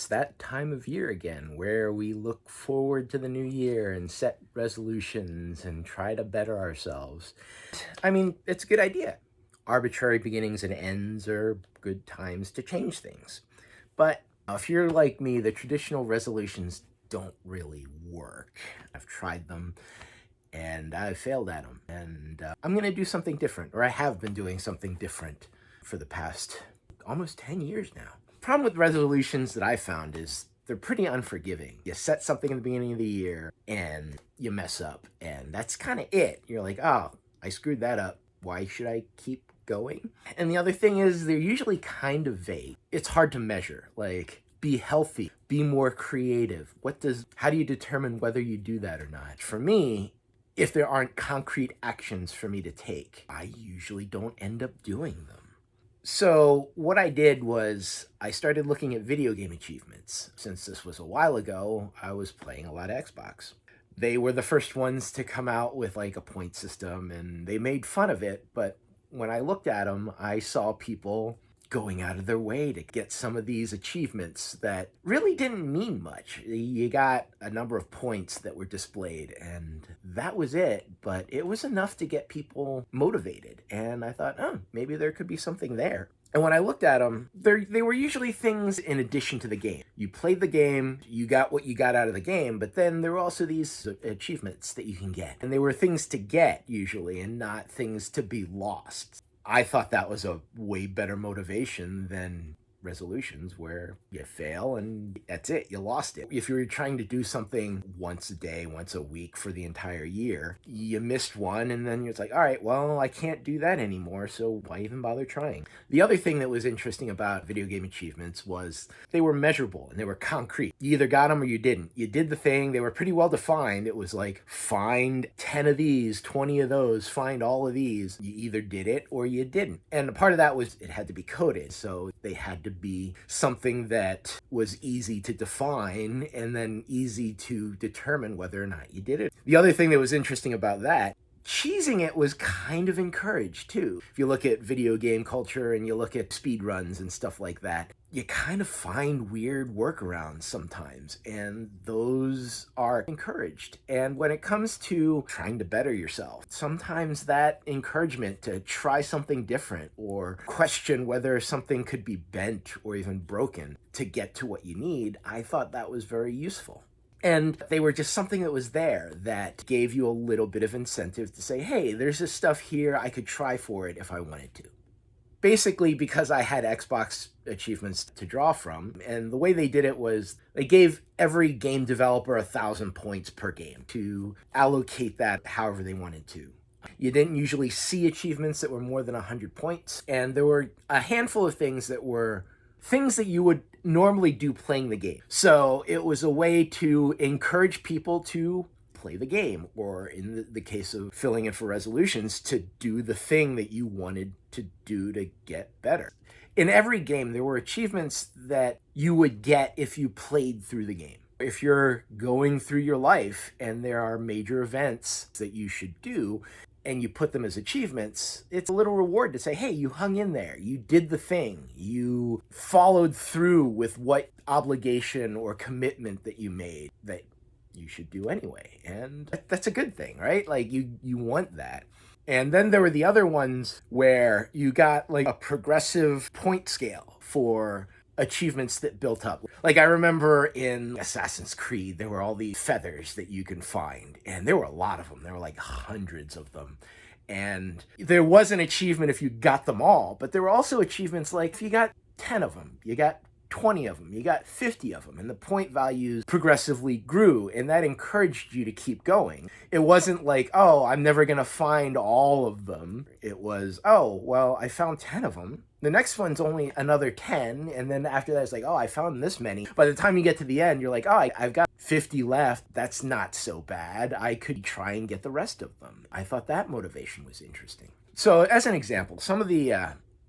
that time of year again where we look forward to the new year and set resolutions and try to better ourselves. I mean, it's a good idea. Arbitrary beginnings and ends are good times to change things. But if you're like me, the traditional resolutions don't really work. I've tried them and I've failed at them. And I'm going to do something different, or I have been doing something different for the past almost 10 years now. Problem with resolutions that I found is they're pretty unforgiving. You set something in the beginning of the year and you mess up, and that's kind of it. You're like, oh, I screwed that up. Why should I keep going? And the other thing is they're usually kind of vague. It's hard to measure. Like, be healthy, be more creative. How do you determine whether you do that or not? For me, if there aren't concrete actions for me to take, I usually don't end up doing them. So what I did was I started looking at video game achievements. Since this was a while ago, I was playing a lot of Xbox. They were the first ones to come out with like a point system, and they made fun of it. But when I looked at them, I saw people going out of their way to get some of these achievements that really didn't mean much. You got a number of points that were displayed, and that was it, but it was enough to get people motivated. And I thought, oh, maybe there could be something there. And when I looked at them, they were usually things in addition to the game. You played the game, you got what you got out of the game, but then there were also these achievements that you can get. And they were things to get, usually, and not things to be lost. I thought that was a way better motivation than resolutions where you fail and that's it, you lost it. If you were trying to do something once a day, once a week for the entire year, you missed one and then it's like, all right, well, I can't do that anymore, so why even bother trying? The other thing that was interesting about video game achievements was they were measurable and they were concrete. You either got them or you didn't. You did the thing, they were pretty well defined. It was like, find 10 of these, 20 of those, find all of these. You either did it or you didn't. And part of that was it had to be coded, so they had to be something that was easy to define and then easy to determine whether or not you did it. The other thing that was interesting about that, cheesing it was kind of encouraged too. If you look at video game culture and you look at speed runs and stuff like that, you kind of find weird workarounds sometimes, and those are encouraged. And when it comes to trying to better yourself, sometimes that encouragement to try something different or question whether something could be bent or even broken to get to what you need, I thought that was very useful. And they were just something that was there that gave you a little bit of incentive to say, hey, there's this stuff here, I could try for it if I wanted to. Basically, because I had Xbox achievements to draw from, and the way they did it was they gave every game developer 1,000 points per game to allocate that however they wanted to. You didn't usually see achievements that were more than 100 points, and there were a handful of things that were things that you would normally do playing the game. So it was a way to encourage people to play the game, or in the case of filling in for resolutions, to do the thing that you wanted to do to get better. In every game, there were achievements that you would get if you played through the game. If you're going through your life and there are major events that you should do, and you put them as achievements, it's a little reward to say, hey, you hung in there, you did the thing, you followed through with what obligation or commitment that you made that you should do anyway. And that's a good thing, right? Like you want that. And then there were the other ones where you got like a progressive point scale for achievements that built up. Like I remember in Assassin's Creed, there were all these feathers that you can find, and there were a lot of them. There were like hundreds of them. And there was an achievement if you got them all, but there were also achievements like if you got 10 of them, you got 20 of them, you got 50 of them, and the point values progressively grew, and that encouraged you to keep going. It wasn't like, oh, I'm never going to find all of them. It was, oh, well, I found 10 of them. The next one's only another 10, and then after that, it's like, oh, I found this many. By the time you get to the end, you're like, oh, I've got 50 left. That's not so bad. I could try and get the rest of them. I thought that motivation was interesting. So as an example, some of the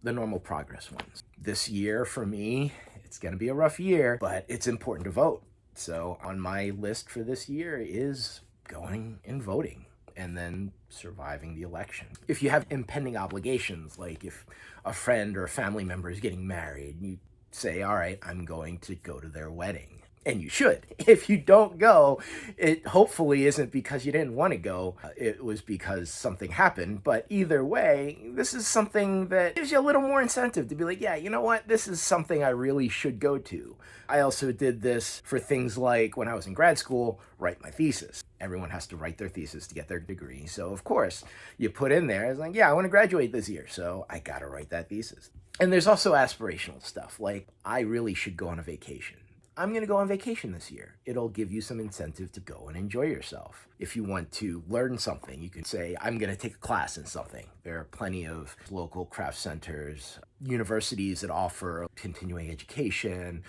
normal progress ones. This year for me, it's going to be a rough year, but it's important to vote. So on my list for this year is going and voting and then surviving the election. If you have impending obligations, like if a friend or a family member is getting married, you say, all right, I'm going to go to their wedding. And you should. If you don't go, it hopefully isn't because you didn't want to go. It was because something happened. But either way, this is something that gives you a little more incentive to be like, yeah, you know what? This is something I really should go to. I also did this for things like when I was in grad school, write my thesis. Everyone has to write their thesis to get their degree. So, of course, you put in there, it's like, yeah, I want to graduate this year. So I got to write that thesis. And there's also aspirational stuff. Like, I really should go on a vacation. I'm going to go on vacation this year. It'll give you some incentive to go and enjoy yourself. If you want to learn something, you can say, I'm going to take a class in something. There are plenty of local craft centers, universities that offer continuing education,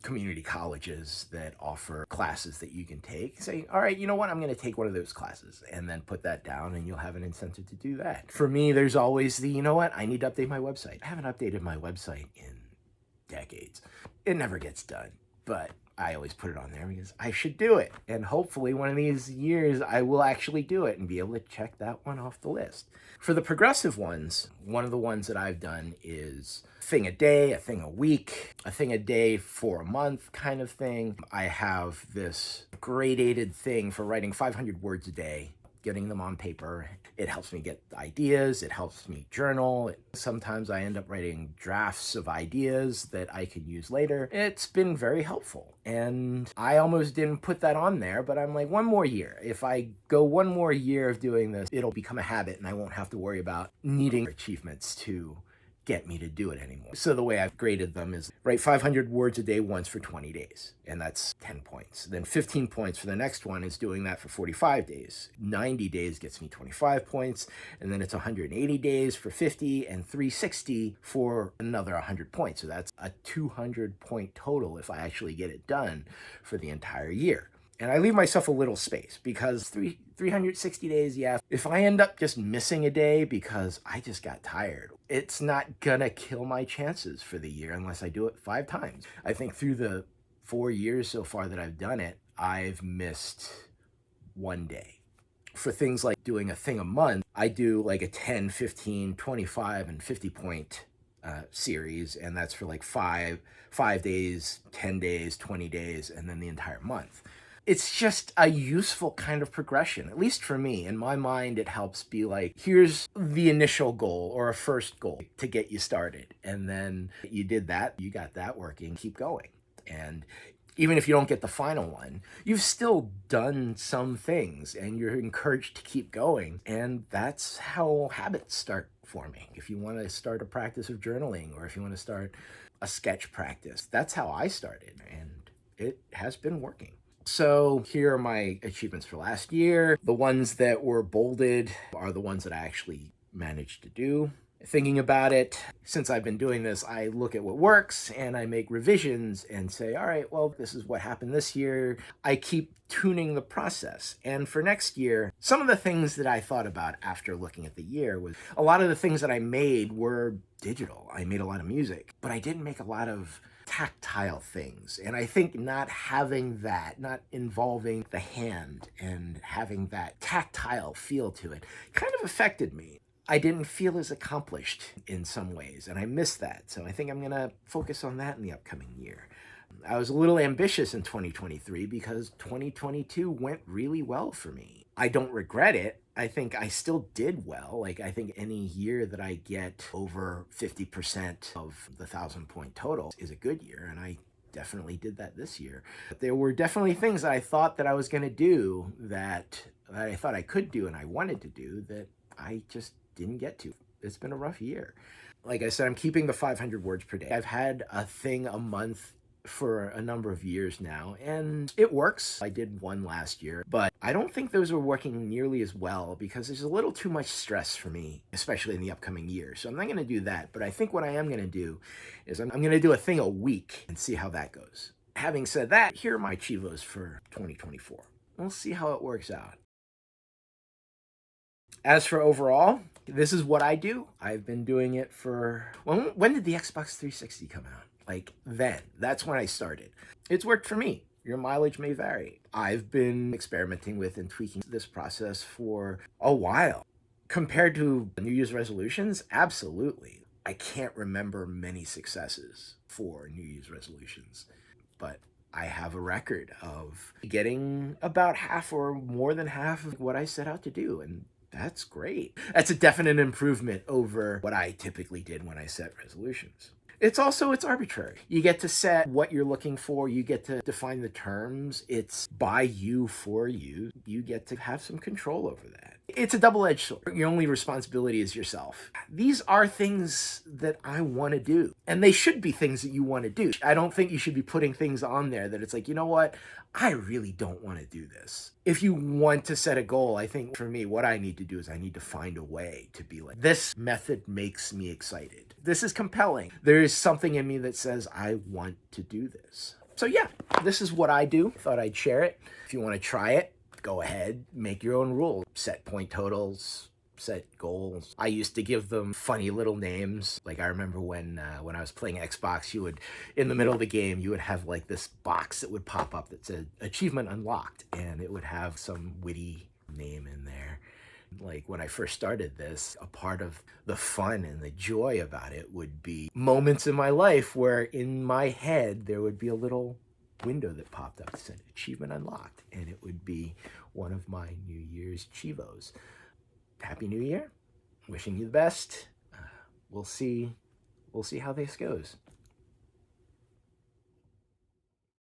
community colleges that offer classes that you can take. Say, all right, you know what? I'm going to take one of those classes, and then put that down and you'll have an incentive to do that. For me, there's always the, you know what? I need to update my website. I haven't updated my website in decades. It never gets done, but I always put it on there because I should do it. And hopefully one of these years I will actually do it and be able to check that one off the list. For the progressive ones, one of the ones that I've done is a thing a day, a thing a week, a thing a day for a month kind of thing. I have this gradated thing for writing 500 words a day, getting them on paper. It helps me get ideas. It helps me journal. Sometimes I end up writing drafts of ideas that I could use later. It's been very helpful. And I almost didn't put that on there, but I'm like, one more year. If I go one more year of doing this, it'll become a habit and I won't have to worry about needing achievements to get me to do it anymore. So the way I've graded them is write 500 words a day once for 20 days, and that's 10 points. Then 15 points for the next one is doing that for 45 days. 90 days gets me 25 points, and then it's 180 days for 50, and 360 for another 100 points. So that's a 200 point total if I actually get it done for the entire year. And I leave myself a little space because 360 days, yeah, if I end up just missing a day because I just got tired, it's not gonna kill my chances for the year unless I do it 5 times. I think through the 4 years so far that I've done it, I've missed 1 day. For things like doing a thing a month, I do like a 10, 15, 25, and 50 point series, and that's for like 5 days, 10 days, 20 days, and then the entire month. It's just a useful kind of progression, at least for me. In my mind, it helps be like, here's the initial goal or a first goal to get you started. And then you did that, you got that working, keep going. And even if you don't get the final one, you've still done some things and you're encouraged to keep going. And that's how habits start forming. If you want to start a practice of journaling, or if you want to start a sketch practice, that's how I started. And it has been working. So here are my achievements for last year. The ones that were bolded are the ones that I actually managed to do. Thinking about it, since I've been doing this, I look at what works and I make revisions and say, all right, well, this is what happened this year. I keep tuning the process. And for next year, some of the things that I thought about after looking at the year was a lot of the things that I made were digital. I made a lot of music, but I didn't make a lot of tactile things. And I think not having that, not involving the hand and having that tactile feel to it kind of affected me. I didn't feel as accomplished in some ways, and I missed that. So I think I'm going to focus on that in the upcoming year. I was a little ambitious in 2023 because 2022 went really well for me. I don't regret it. I think I still did well. Like, I think any year that I get over 50% of the 1,000 point total is a good year, and I definitely did that this year. But there were definitely things that I thought that I was going to do that I thought I could do and I wanted to do that I just didn't get to. It's been a rough year. Like I said, I'm keeping the 500 words per day. I've had a thing a month for a number of years now, and it works. I did one last year, but I don't think those are working nearly as well because there's a little too much stress for me, especially in the upcoming year. So I'm not going to do that, but I think what I am going to do is I'm going to do a thing a week and see how that goes. Having said that, here are my Cheevos for 2024. We'll see how it works out. As for overall, this is what I do. I've been doing it for... When did the Xbox 360 come out? Like, then. That's when I started. It's worked for me. Your mileage may vary. I've been experimenting with and tweaking this process for a while. Compared to New Year's resolutions, absolutely. I can't remember many successes for New Year's resolutions, but I have a record of getting about half or more than half of what I set out to do. And that's great. That's a definite improvement over what I typically did when I set resolutions. It's arbitrary. You get to set what you're looking for. You get to define the terms. It's by you, for you. You get to have some control over that. It's a double-edged sword. Your only responsibility is yourself. These are things that I want to do, and they should be things that you want to do. I don't think you should be putting things on there that it's like, you know what? I really don't want to do this. If you want to set a goal, I think for me, what I need to do is I need to find a way to be like, this method makes me excited. This is compelling. There is something in me that says, I want to do this. So yeah, this is what I do. Thought I'd share it. If you want to try it, go ahead, make your own rules. Set point totals, set goals. I used to give them funny little names. Like I remember when I was playing Xbox, you would, in the middle of the game, you would have like this box that would pop up that said achievement unlocked, and it would have some witty name in there. Like when I first started this, a part of the fun and the joy about it would be moments in my life where in my head there would be a little window that popped up that said achievement unlocked, and it would be one of my New Year's Cheevos. Happy New Year. Wishing you the best. We'll see how this goes.